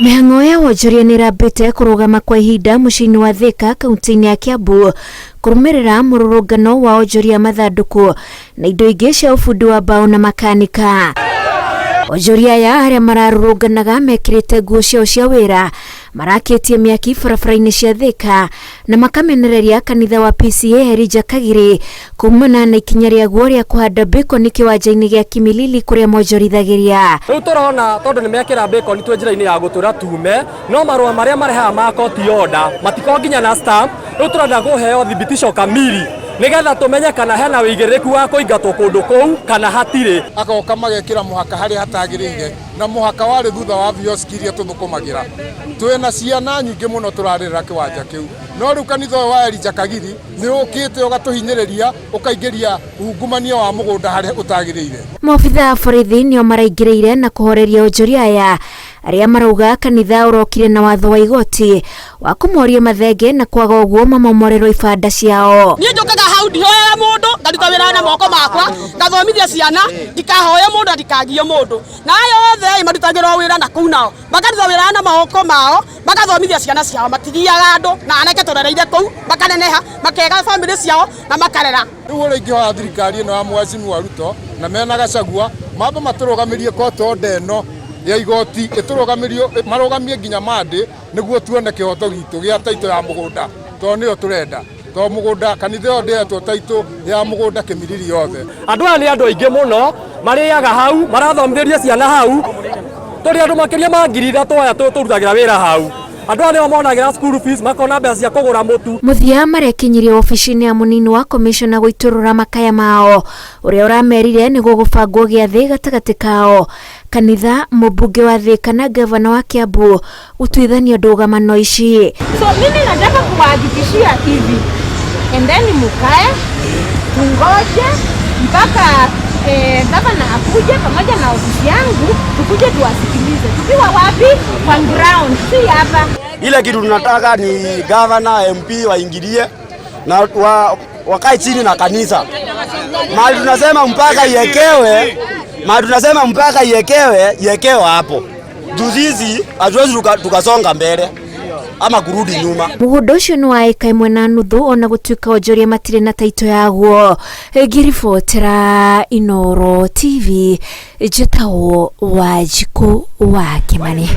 Mĩhang'o ya wonjoria nĩrambĩte kũrũgama kwa ihinda mũciĩ-inĩ wa Thika kaunti-inĩ ya Kiambu kũrũmĩrĩra mũrũrũngano wa wonjoria mathandũkũ na indo ingĩ cia ũbundi wa mbaũ na makanika. Wonjoria aya arĩa mararũrũnganaga mekĩrĩte nguo ciao cia wĩra marakĩtie mĩaki barabara-inĩ cia Thika na makamenereria kanitha wa PCA Elijah Kagiri kumana na ikinya rĩaguo rĩa kũhanda bacon kĩwanja-inĩ gĩa Kimilili kũrĩa monjorithagĩria. Rĩu tũrona tondũ nĩmekĩra bacon twĩ njĩra-inĩ ya gũtũra tume, no marũa marĩa marehaga ma koti order matiko nginya na stamp. Rĩu tũrenda kũheo thibitisho kamili nigetha tumenye kana hena wĩigĩrĩrĩku wa kũingatwo kũndũ kũu kana hatirĩ. Agoka magekĩra mũhaka harĩa hatagĩrĩire na mũhaka warĩ thutha wa vioski iria tũthũkũmagĩra. Twĩna ciana nyingĩ mũno tũrarĩrĩra kĩwanja kĩu, no rĩu kanitha wa Elijah Kagiri nĩ ũkĩte ũgatũhinyĩrĩria ũkaingĩria ungumania wa mũgũnda harĩa ũtagĩrĩire. Maobitha a borithi nĩo maraingĩrĩire na kũhoreria wonjoria aya arĩa marauga kanitha ũrokire na watho wa igoti wa kũmoria mathenge na kwaga ũguo mamomorerwo ibanda ciao. Niĩ njũkaga hau ndihoyaga mũndũ ngaruta wĩra na moko makwa ngathomithia ciana ndikahoya mũndũ ndikagio mũndũ na ayo othe marutagĩrwo wĩra na kũu nao makaruta wĩra na moko mao magathomithia ciana ciao matigiaga andũ na anake tũrereire kũu makaneneha makega bamĩrĩ ciao na makarera. Rĩu ũrĩa ingĩhoya thirikari ĩno ya Mwazini wa Ruto na mena Gachagua mambe matũrũgamĩrie koti order ĩno ya igoti ĩtũrũgamĩrio marũgamie nginya Monday nĩguo tuone kĩhoto gitũ gĩa taitũ ya mũgũnda tondũ nĩyo tũrenda. To mũgũnda kanitha yo ndetwo taitũ ya mũgũnda Kimilili yothe. Andũ aya nĩ andũ aingĩ mũno marĩaga hau marathomithĩria ciana hau tũrĩ andũ makĩria ma 3,000 aya tũrutagĩra wĩra hau. Andũ aya monagĩra school fees makona mbeca cia kũgũra mũtu. Mũthia marekinyirie ofici-inĩ ya mũnini wa komishona gũitũrũra makaya mao ũrĩa ũramerire nĩguo gũbangwo gĩathĩ gatagatĩ kao. Kanitha mũmbunge wa Thika na gavana wa Kiambu gũtuithania ndũgamano ici. So mimi nataka kuwahakikishia hivi, endeni mukae tungoje mpaka gavana akuje pamoja na ofisi yangu tukuje tuwasikilize. Tukiwa wapi? Kwa ground, si hapa. Ile kitu tunataka ni gavana MP waingilie na wakae chini na kanisa. Mahali tunasema mpaka iekewe hapo. Juzizi hatuwezi tukasonga mbele ama kurudi nyuma. Mũgũnda ũcio nĩ wa eka 1.5 ona gũtuĩka wonjoria matirĩ na taito yaguo. Ngĩribotera Inooro TV njĩtagwo Wanjikũ wa Kimani.